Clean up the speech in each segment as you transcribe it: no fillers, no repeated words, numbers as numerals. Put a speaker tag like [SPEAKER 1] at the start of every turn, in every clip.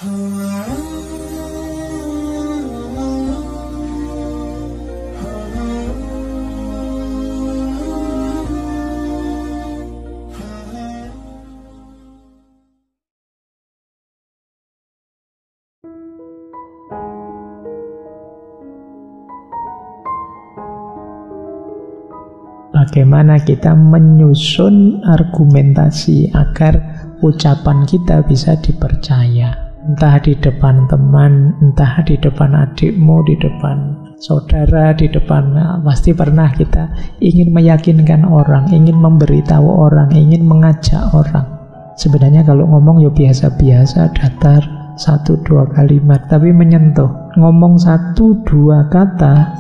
[SPEAKER 1] Bagaimana kita menyusun argumentasi agar ucapan kita bisa dipercaya. Entah di depan teman, entah di depan adikmu, di depan saudara, di depan, pasti pernah kita ingin meyakinkan orang, ingin memberitahu orang, ingin mengajak orang. Sebenarnya kalau ngomong ya biasa-biasa, datar, 1-2 kalimat, tapi menyentuh. Ngomong 1-2 kata,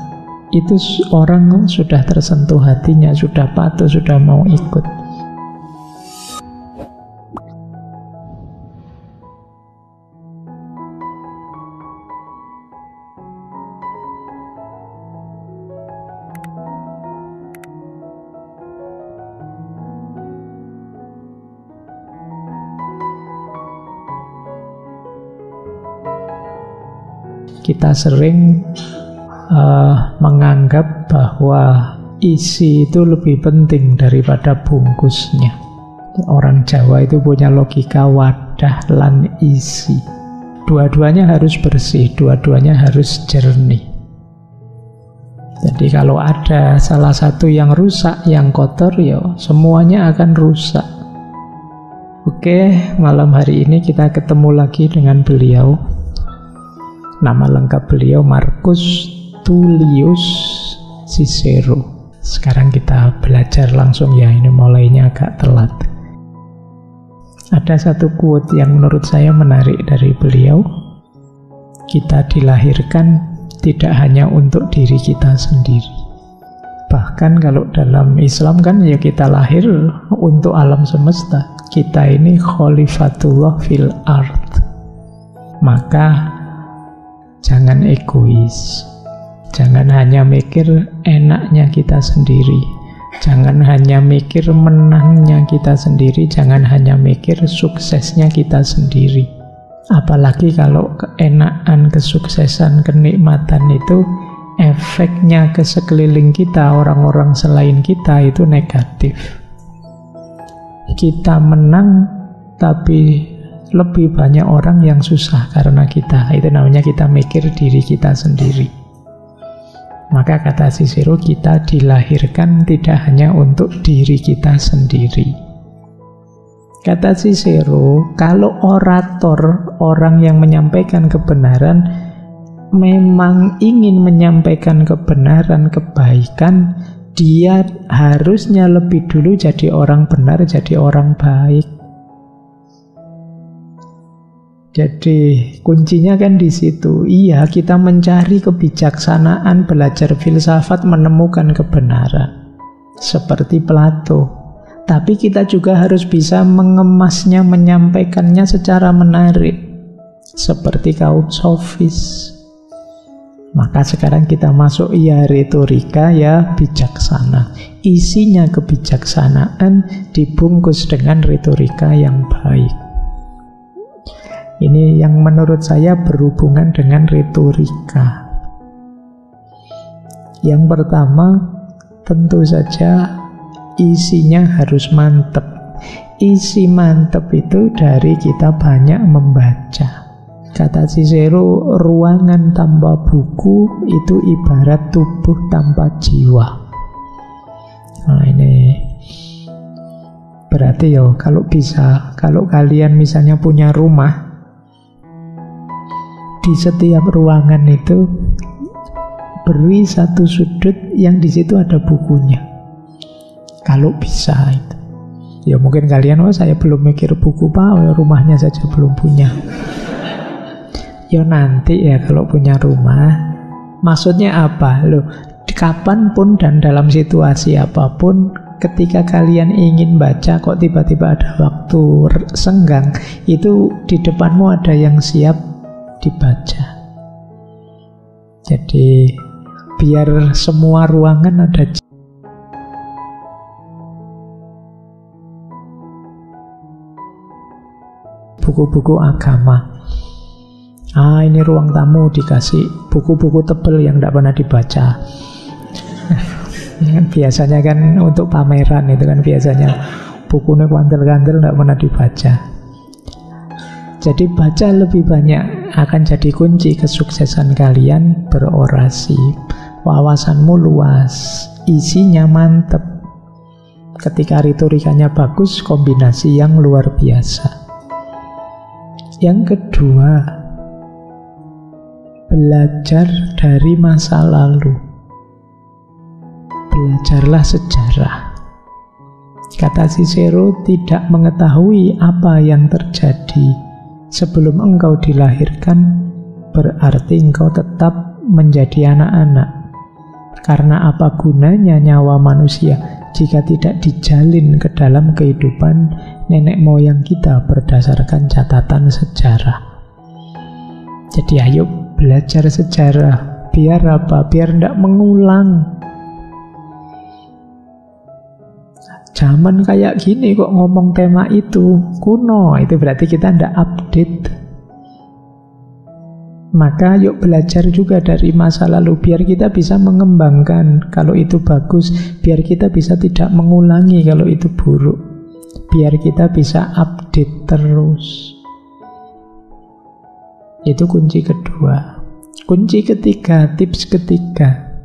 [SPEAKER 1] itu orang sudah tersentuh hatinya, sudah patuh, sudah mau ikut. Kita sering menganggap bahwa isi itu lebih penting daripada bungkusnya. Orang Jawa itu punya logika wadah lan isi. Dua-duanya harus bersih, dua-duanya harus jernih. Jadi kalau ada salah satu yang rusak, yang kotor, ya semuanya akan rusak. Oke, malam hari ini kita ketemu lagi dengan beliau. Nama lengkap beliau Marcus Tullius Cicero. Sekarang kita belajar langsung ya, ini mulainya agak telat. Ada satu quote yang menurut saya menarik dari beliau. Kita dilahirkan tidak hanya untuk diri kita sendiri. Bahkan kalau dalam Islam kan ya kita lahir untuk alam semesta. Kita ini khalifatullah fil ard. Maka jangan egois. Jangan hanya mikir enaknya kita sendiri. Jangan hanya mikir menangnya kita sendiri. Jangan hanya mikir suksesnya kita sendiri. Apalagi kalau keenakan, kesuksesan, kenikmatan itu efeknya ke sekeliling kita, orang-orang selain kita itu negatif. Kita menang, tapi lebih banyak orang yang susah karena kita. Itu namanya kita mikir diri kita sendiri. Maka kata Cicero, kita dilahirkan tidak hanya untuk diri kita sendiri. Kata Cicero, kalau orator, orang yang menyampaikan kebenaran, memang ingin menyampaikan kebenaran, kebaikan, dia harusnya lebih dulu jadi orang benar, jadi orang baik. Jadi kuncinya kan di situ. Iya, kita mencari kebijaksanaan, belajar filsafat, menemukan kebenaran. Seperti Plato. Tapi kita juga harus bisa mengemasnya, menyampaikannya secara menarik. Seperti kaum sofis. Maka sekarang kita masuk ya retorika, ya bijaksana. Isinya kebijaksanaan dibungkus dengan retorika yang baik. Ini yang menurut saya berhubungan dengan retorika. Yang pertama, tentu saja isinya harus mantep. Isi mantep itu dari kita banyak membaca. Kata Cicero, ruangan tanpa buku itu ibarat tubuh tanpa jiwa. Nah ini berarti ya kalau bisa, kalau kalian misalnya punya rumah, di setiap ruangan itu beri satu sudut yang di situ ada bukunya. Kalau bisa itu. Ya mungkin kalian, saya belum mikir buku Pak, rumahnya saja belum punya. Ya nanti ya kalau punya rumah. Maksudnya apa? Loh, kapanpun dan dalam situasi apapun, ketika kalian ingin baca kok tiba-tiba ada waktu senggang, itu di depanmu ada yang siap dibaca. Jadi biar semua ruangan ada buku-buku agama. Ini ruang tamu dikasih buku-buku tebel yang tidak pernah dibaca. Biasanya kan untuk pameran itu kan biasanya bukunya kantel-kantel tidak pernah dibaca. Jadi baca lebih banyak akan jadi kunci kesuksesan kalian berorasi. Wawasanmu luas, isinya mantep. Ketika retorikanya bagus, kombinasi yang luar biasa. Yang kedua, belajar dari masa lalu. Belajarlah sejarah. Kata Cicero, tidak mengetahui apa yang terjadi sebelum engkau dilahirkan, berarti engkau tetap menjadi anak-anak. Karena apa gunanya nyawa manusia jika tidak dijalin ke dalam kehidupan nenek moyang kita berdasarkan catatan sejarah. Jadi ayo belajar sejarah. Biar apa? Biar tidak mengulang. Zaman kayak gini kok ngomong tema itu kuno, itu berarti kita tidak update. Maka yuk belajar juga dari masa lalu, biar kita bisa mengembangkan kalau itu bagus, biar kita bisa tidak mengulangi kalau itu buruk, biar kita bisa update terus. Itu kunci kedua. Kunci ketiga, tips ketiga,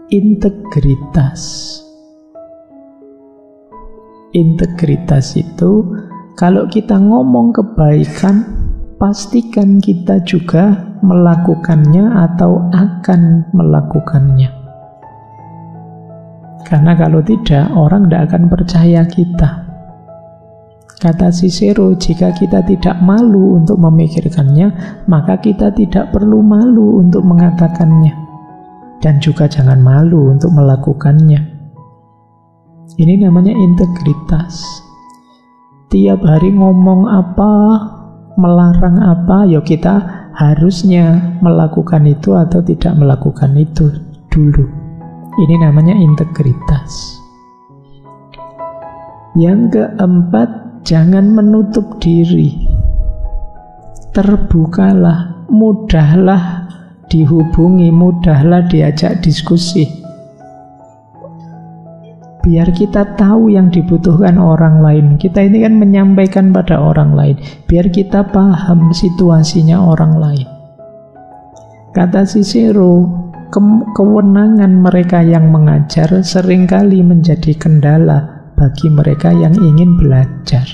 [SPEAKER 1] integritas. Integritas itu kalau kita ngomong kebaikan, pastikan kita juga melakukannya atau akan melakukannya. Karena kalau tidak, orang tidak akan percaya kita. Kata Cicero, jika kita tidak malu untuk memikirkannya, maka kita tidak perlu malu untuk mengatakannya. Dan juga jangan malu untuk melakukannya. Ini namanya integritas. Tiap hari ngomong apa, melarang apa, ya kita harusnya melakukan itu atau tidak melakukan itu dulu. Ini namanya integritas. Yang keempat, jangan menutup diri. Terbukalah, mudahlah dihubungi, mudahlah diajak diskusi. Biar kita tahu yang dibutuhkan orang lain. Kita ini kan menyampaikan pada orang lain. Biar kita paham situasinya orang lain. Kata Cicero, kewenangan mereka yang mengajar seringkali menjadi kendala bagi mereka yang ingin belajar.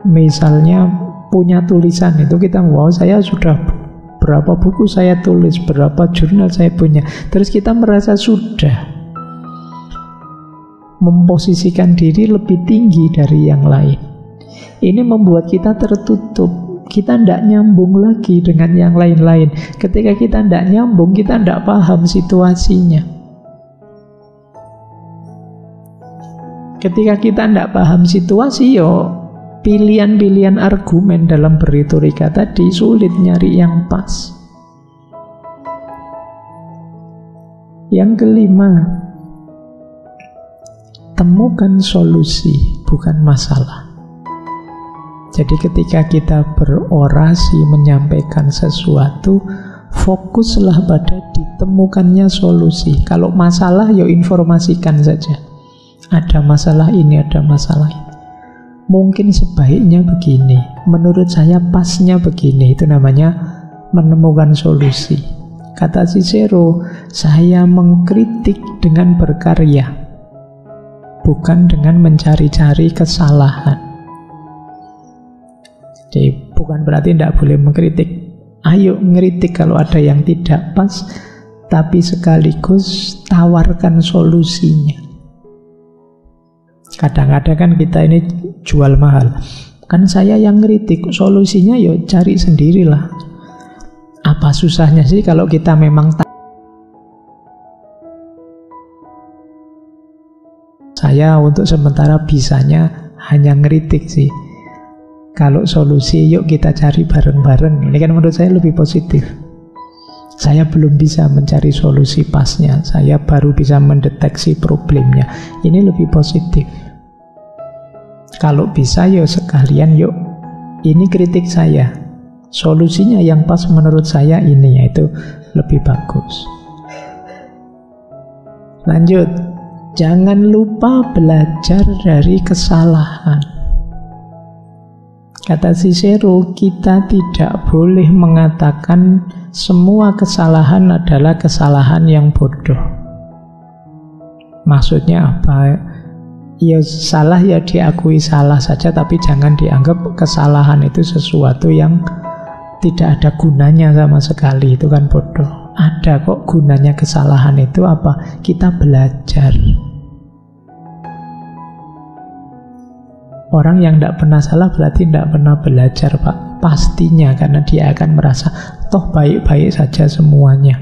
[SPEAKER 1] Misalnya punya tulisan itu kita, wow saya sudah berapa buku saya tulis, berapa jurnal saya punya. Terus kita merasa sudah memposisikan diri lebih tinggi dari yang lain. Ini membuat kita tertutup. Kita tidak nyambung lagi dengan yang lain-lain. Ketika kita tidak nyambung, kita tidak paham situasinya. Ketika kita tidak paham situasi, pilihan-pilihan argumen dalam berretorika tadi sulit nyari yang pas. Yang kelima, temukan solusi, bukan masalah. Jadi ketika kita berorasi, menyampaikan sesuatu, fokuslah pada ditemukannya solusi. Kalau masalah, informasikan saja. Ada masalah ini, ada masalah ini. Mungkin sebaiknya begini, menurut saya pasnya begini. Itu namanya menemukan solusi. Kata Cicero, saya mengkritik dengan berkarya, bukan dengan mencari-cari kesalahan. Jadi bukan berarti tidak boleh mengkritik. Ayo ngeritik kalau ada yang tidak pas, tapi sekaligus tawarkan solusinya. Kadang-kadang kan kita ini jual mahal. Kan saya yang ngeritik, solusinya cari sendirilah. Apa susahnya sih kalau kita memang saya untuk sementara bisanya hanya ngeritik sih. Kalau solusi yuk kita cari bareng-bareng. Ini kan menurut saya lebih positif. Saya belum bisa mencari solusi pasnya. Saya baru bisa mendeteksi problemnya. Ini lebih positif. Kalau bisa sekalian ini kritik saya. Solusinya yang pas menurut saya ini, yaitu lebih bagus. Lanjut, jangan lupa belajar dari kesalahan. Kata Cicero, kita tidak boleh mengatakan semua kesalahan adalah kesalahan yang bodoh. Maksudnya apa? Ya salah ya diakui salah saja, tapi jangan dianggap kesalahan itu sesuatu yang tidak ada gunanya sama sekali. Itu kan bodoh. Ada kok gunanya kesalahan itu apa? Kita belajar. Orang yang tidak pernah salah berarti tidak pernah belajar, Pak. Pastinya, karena dia akan merasa toh baik-baik saja semuanya.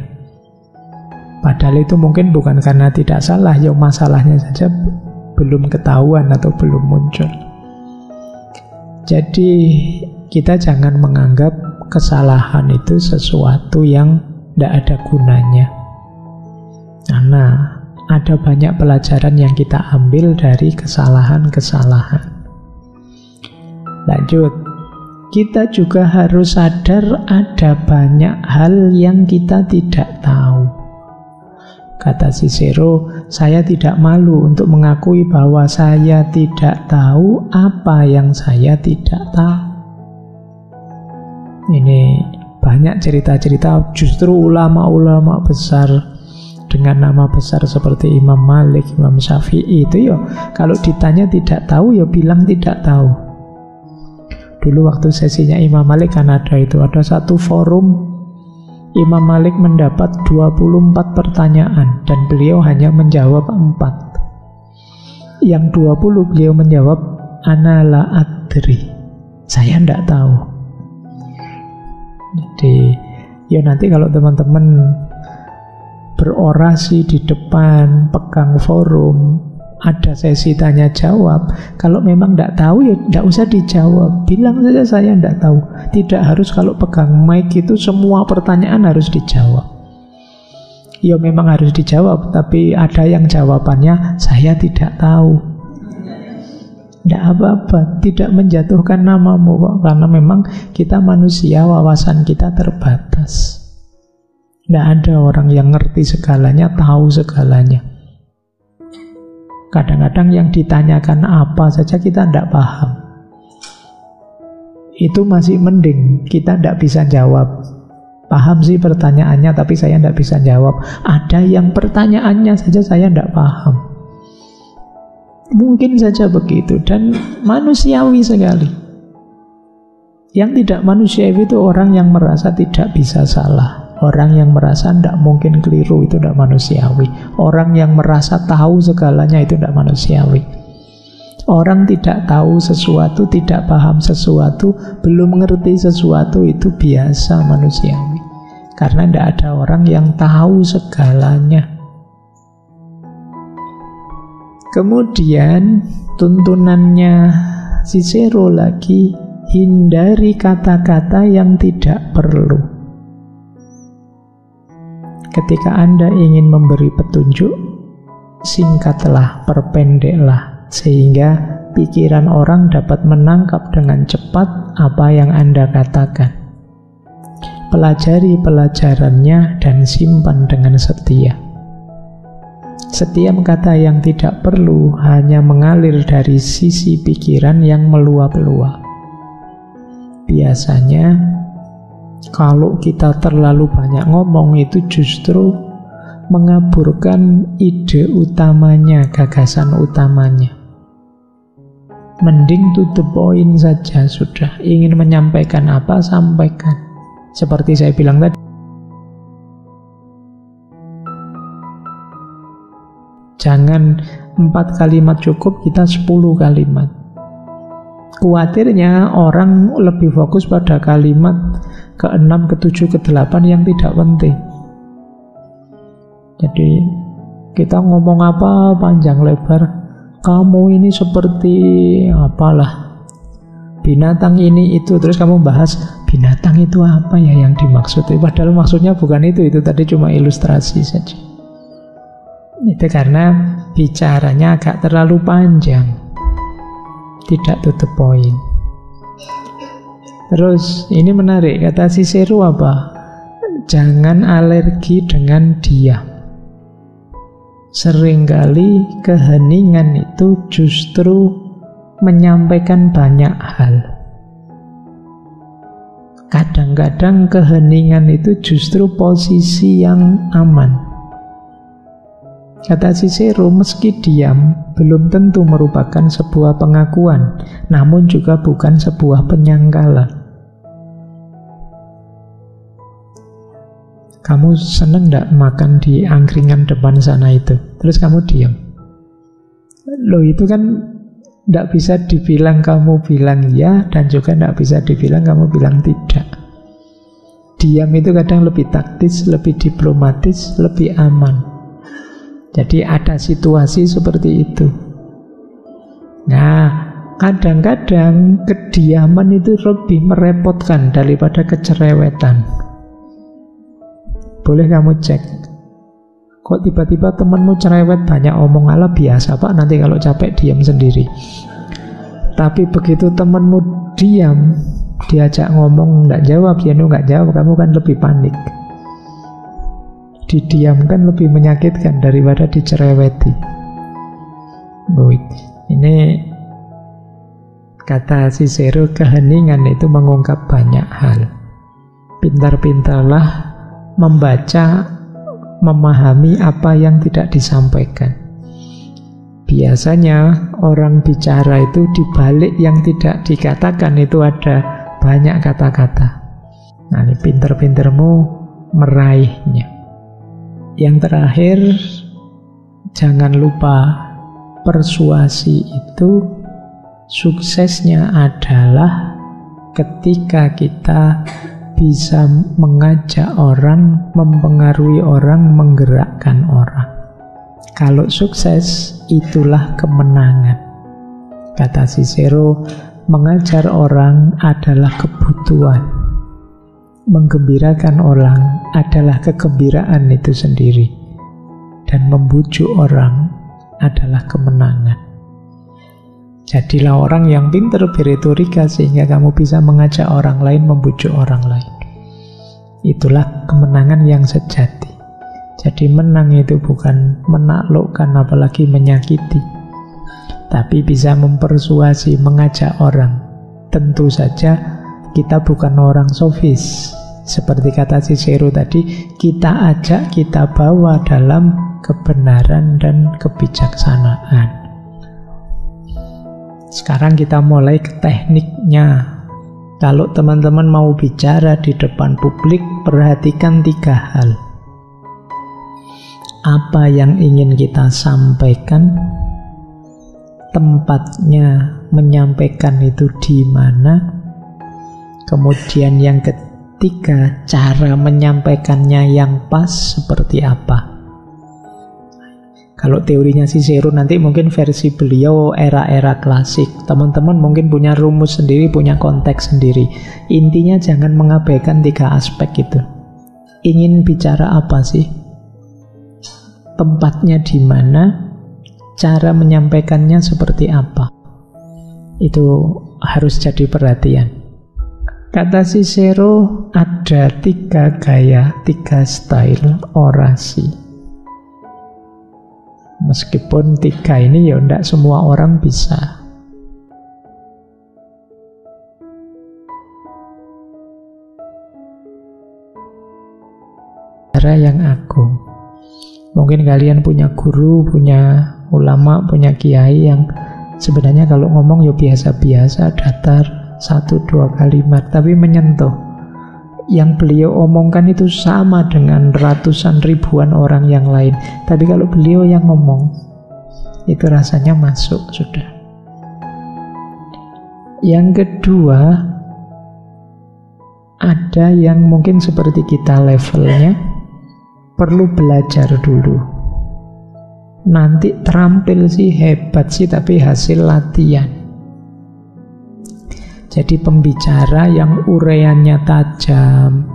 [SPEAKER 1] Padahal itu mungkin bukan karena tidak salah, ya masalahnya saja belum ketahuan atau belum muncul. Jadi kita jangan menganggap kesalahan itu sesuatu yang tidak ada gunanya. Karena ada banyak pelajaran yang kita ambil dari kesalahan-kesalahan. Lanjut, kita juga harus sadar ada banyak hal yang kita tidak tahu. Kata Cicero, saya tidak malu untuk mengakui bahwa saya tidak tahu apa yang saya tidak tahu. Ini banyak cerita-cerita justru ulama-ulama besar dengan nama besar seperti Imam Malik, Imam Syafi'i itu ya, kalau ditanya tidak tahu ya bilang tidak tahu. Dulu waktu sesinya Imam Malik kan ada satu forum, Imam Malik mendapat 24 pertanyaan dan beliau hanya menjawab 4. Yang 20 beliau menjawab ana la adri, saya tidak tahu. Jadi ya nanti kalau teman-teman berorasi di depan, pegang forum, ada sesi tanya jawab, kalau memang tidak tahu ya tidak usah dijawab, bilang saja saya tidak tahu. Tidak harus kalau pegang mic itu semua pertanyaan harus dijawab. Ya memang harus dijawab, tapi ada yang jawabannya saya tidak tahu. Tidak apa-apa, tidak menjatuhkan namamu kok, karena memang kita manusia, wawasan kita terbatas. Tidak ada orang yang ngerti segalanya, tahu segalanya. Kadang-kadang yang ditanyakan apa saja kita tidak paham. Itu masih mending, kita tidak bisa jawab. Paham sih pertanyaannya, tapi saya tidak bisa jawab. Ada yang pertanyaannya saja saya tidak paham. Mungkin saja begitu, dan manusiawi sekali. Yang tidak manusiawi itu orang yang merasa tidak bisa salah. Orang yang merasa tidak mungkin keliru, itu tidak manusiawi. Orang yang merasa tahu segalanya, itu tidak manusiawi. Orang tidak tahu sesuatu, tidak paham sesuatu, belum mengerti sesuatu, itu biasa manusiawi. Karena tidak ada orang yang tahu segalanya. Kemudian tuntunannya Cicero lagi, hindari kata-kata yang tidak perlu. Ketika Anda ingin memberi petunjuk, singkatlah, perpendeklah, sehingga pikiran orang dapat menangkap dengan cepat apa yang Anda katakan. Pelajari pelajarannya dan simpan dengan setia. Setiap kata yang tidak perlu hanya mengalir dari sisi pikiran yang meluap-luap. Biasanya kalau kita terlalu banyak ngomong, itu justru mengaburkan ide utamanya, gagasan utamanya. Mending to the point saja sudah. Ingin menyampaikan apa, sampaikan. Seperti saya bilang tadi, jangan 4 kalimat cukup, kita 10 kalimat. Khawatirnya orang lebih fokus pada kalimat ke-6, ke-7, ke-8 yang tidak penting. Jadi kita ngomong apa panjang lebar, kamu ini seperti apalah, binatang ini itu, terus kamu bahas binatang itu apa ya yang dimaksud. Padahal maksudnya bukan itu tadi cuma ilustrasi saja. Itu karena bicaranya agak terlalu panjang, tidak to the point. Terus ini menarik, kata Cicero apa? Jangan alergi dengan diam. Seringkali keheningan itu justru menyampaikan banyak hal. Kadang-kadang keheningan itu justru posisi yang aman. Kata Cicero, meski diam belum tentu merupakan sebuah pengakuan, namun juga bukan sebuah penyangkalan. Kamu seneng gak makan di angkringan depan sana itu? Terus kamu diam. Loh, itu kan gak bisa dibilang kamu bilang ya, dan juga gak bisa dibilang kamu bilang tidak. Diam itu kadang lebih taktis, lebih diplomatis, lebih aman. Jadi ada situasi seperti itu. Nah, kadang-kadang kediaman itu lebih merepotkan daripada kecerewetan. Boleh kamu cek, kok tiba-tiba temanmu cerewet, banyak omong, ala biasa pak, nanti kalau capek diam sendiri. Tapi begitu temanmu diam, diajak ngomong nggak jawab, dia nggak jawab, kamu kan lebih panik. Didiamkan lebih menyakitkan daripada dicereweti. Ini kata Cicero, keheningan itu mengungkap banyak hal. Pintar-pintarlah membaca, memahami apa yang tidak disampaikan. Biasanya orang bicara itu di balik yang tidak dikatakan itu ada banyak kata-kata. Nah, ini pinter-pintermu meraihnya. Yang terakhir, jangan lupa persuasi itu suksesnya adalah ketika kita bisa mengajak orang, mempengaruhi orang, menggerakkan orang. Kalau sukses, itulah kemenangan. Kata Cicero, mengajar orang adalah kebutuhan. Menggembirakan orang adalah kegembiraan itu sendiri. Dan membujuk orang adalah kemenangan. Jadilah orang yang pintar berretorika sehingga kamu bisa mengajak orang lain, membujuk orang lain. Itulah kemenangan yang sejati. Jadi menang itu bukan menaklukkan apalagi menyakiti, tapi bisa mempersuasi, mengajak orang. Tentu saja kita bukan orang sofis. Seperti kata Cicero tadi, kita ajak, kita bawa dalam kebenaran dan kebijaksanaan. Sekarang kita mulai ke tekniknya. Kalau teman-teman mau bicara di depan publik, perhatikan 3 hal. Apa yang ingin kita sampaikan, tempatnya menyampaikan itu di mana, kemudian yang ketiga, cara menyampaikannya yang pas seperti apa. Kalau teorinya Cicero nanti mungkin versi beliau era-era klasik. Teman-teman mungkin punya rumus sendiri, punya konteks sendiri. Intinya jangan mengabaikan 3 aspek itu. Ingin bicara apa sih? Tempatnya di mana? Cara menyampaikannya seperti apa? Itu harus jadi perhatian. Kata Cicero, ada 3 gaya, 3 style orasi. Meskipun 3 ini ya tidak semua orang bisa. Cara yang agung. Mungkin kalian punya guru, punya ulama, punya kiai yang sebenarnya kalau ngomong ya biasa-biasa, datar, 1-2 kalimat, tapi menyentuh. Yang beliau omongkan itu sama dengan ratusan ribuan orang yang lain, tapi kalau beliau yang ngomong, itu rasanya masuk sudah. Yang kedua, ada yang mungkin seperti kita levelnya, perlu belajar dulu. Nanti terampil sih, hebat sih, tapi hasil latihan. Jadi pembicara yang uraiannya tajam,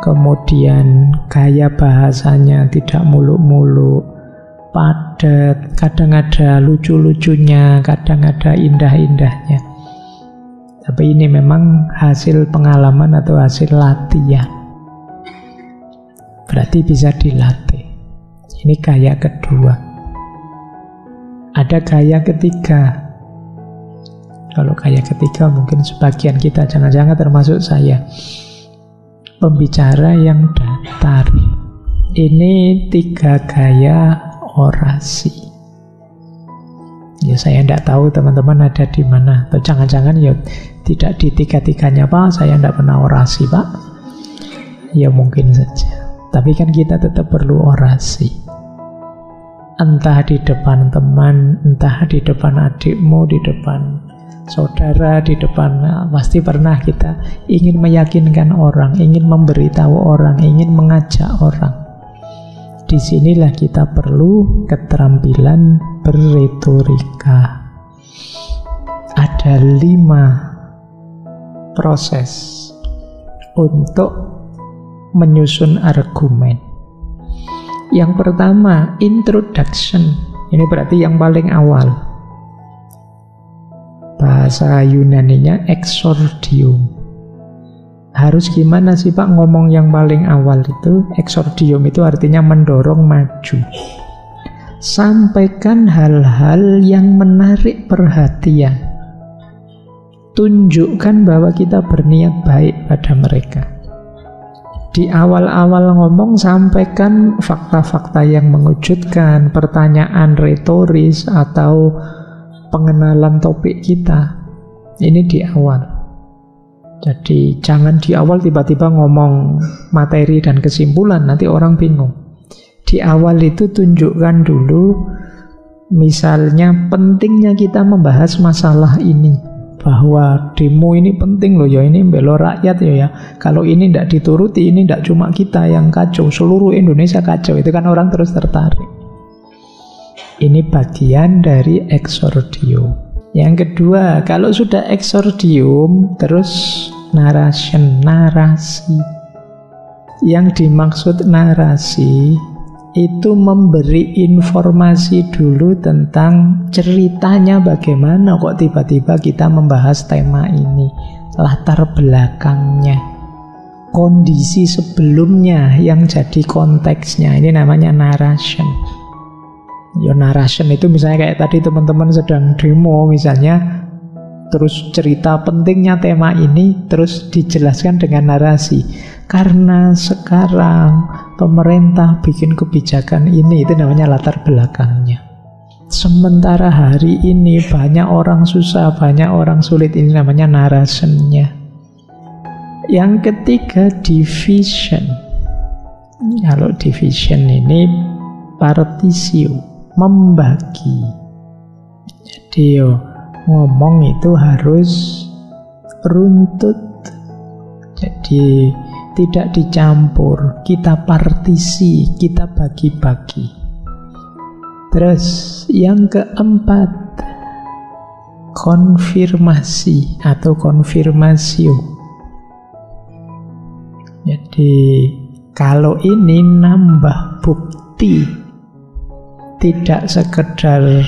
[SPEAKER 1] kemudian gaya bahasanya tidak muluk-muluk, padat, kadang ada lucu-lucunya, kadang ada indah-indahnya. Tapi ini memang hasil pengalaman atau hasil latihan. Berarti bisa dilatih. Ini gaya kedua. Ada gaya ketiga. Kalau gaya ketiga mungkin sebagian kita, jangan-jangan termasuk saya, pembicara yang datar. Ini 3 gaya orasi. Ya saya tidak tahu teman-teman ada di mana. Atau jangan-jangan ya tidak di 3-3-nya Pak, saya tidak pernah orasi Pak. Ya mungkin saja. Tapi kan kita tetap perlu orasi. Entah di depan teman, entah di depan adikmu, di depan saudara, di depan, pasti pernah kita ingin meyakinkan orang, ingin memberitahu orang, ingin mengajak orang. Disinilah kita perlu keterampilan berretorika. Ada 5 proses untuk menyusun argumen. Yang pertama, introduction. Ini berarti yang paling awal. Bahasa Yunaninya exordium. Harus gimana sih Pak ngomong yang paling awal itu? Exordium itu artinya mendorong maju. Sampaikan hal-hal yang menarik perhatian. Tunjukkan bahwa kita berniat baik pada mereka. Di awal-awal ngomong sampaikan fakta-fakta yang mengejutkan, pertanyaan retoris atau pengenalan topik kita. Ini di awal. Jadi jangan di awal tiba-tiba ngomong materi dan kesimpulan, nanti orang bingung. Di awal itu tunjukkan dulu, misalnya pentingnya kita membahas masalah ini, bahwa demo ini penting loh ya, ini bela rakyat ya. Kalau ini tidak dituruti, ini tidak cuma kita yang kacau, seluruh Indonesia kacau. Itu kan orang terus tertarik. Ini bagian dari exordium. Yang kedua, kalau sudah exordium, terus narration, narasi. Yang dimaksud narasi itu memberi informasi dulu tentang ceritanya bagaimana kok tiba-tiba kita membahas tema ini, latar belakangnya, kondisi sebelumnya yang jadi konteksnya. Ini namanya narration. Ya narration itu misalnya kayak tadi teman-teman sedang demo misalnya, terus cerita pentingnya tema ini, terus dijelaskan dengan narasi. Karena sekarang pemerintah bikin kebijakan ini, itu namanya latar belakangnya. Sementara hari ini banyak orang susah, banyak orang sulit, ini namanya narasinya. Yang ketiga, division. Kalau division ini partisio, membagi. Jadi ngomong itu harus runtut. Jadi tidak dicampur, kita partisi, kita bagi-bagi. Terus yang keempat, konfirmasi atau konfirmasio. Jadi kalau ini nambah bukti, tidak sekedar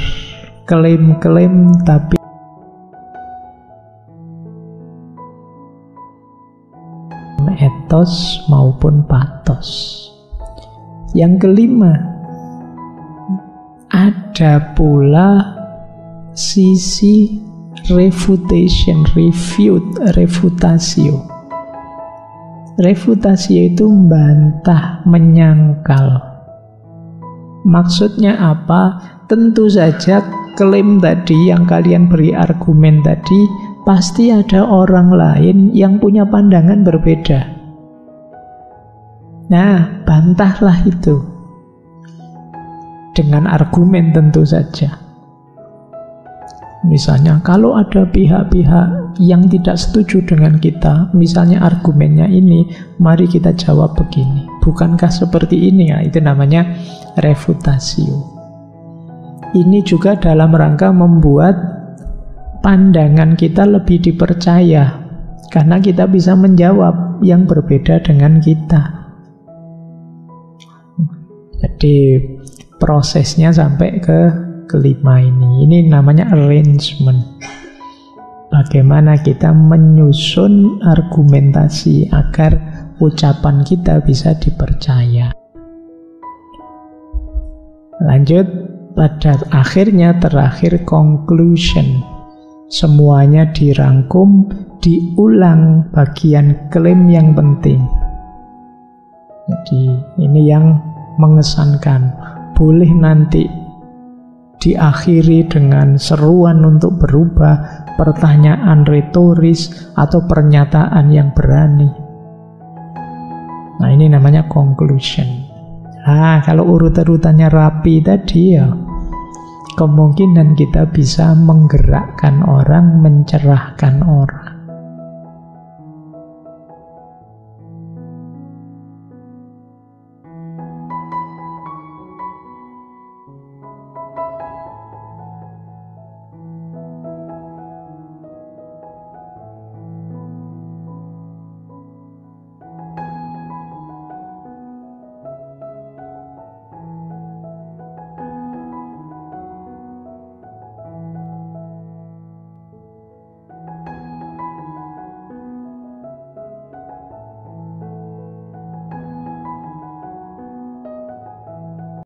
[SPEAKER 1] klaim-klaim, tapi etos maupun patos. Yang kelima, ada pula sisi refutation, refutatio. Refutatio itu membantah, menyangkal. Maksudnya apa? Tentu saja klaim tadi yang kalian beri argumen tadi, pasti ada orang lain yang punya pandangan berbeda. Nah, bantahlah itu dengan argumen tentu saja. Misalnya, kalau ada pihak-pihak yang tidak setuju dengan kita, misalnya argumennya ini, mari kita jawab begini. Bukankah seperti ini ya? Itu namanya refutatio. Ini juga dalam rangka membuat pandangan kita lebih dipercaya, karena kita bisa menjawab yang berbeda dengan kita. Jadi prosesnya sampai ke kelima ini namanya arrangement. bagaimana kita menyusun argumentasi agar ucapan kita bisa dipercaya. Lanjut, pada akhirnya terakhir conclusion. Semuanya dirangkum, diulang bagian klaim yang penting. Jadi ini yang mengesankan. Boleh nanti diakhiri dengan seruan untuk berubah, pertanyaan retoris, atau pernyataan yang berani. Nah, ini namanya conclusion. Kalau urut-urutannya rapi tadi ya, kemungkinan kita bisa menggerakkan orang, mencerahkan orang.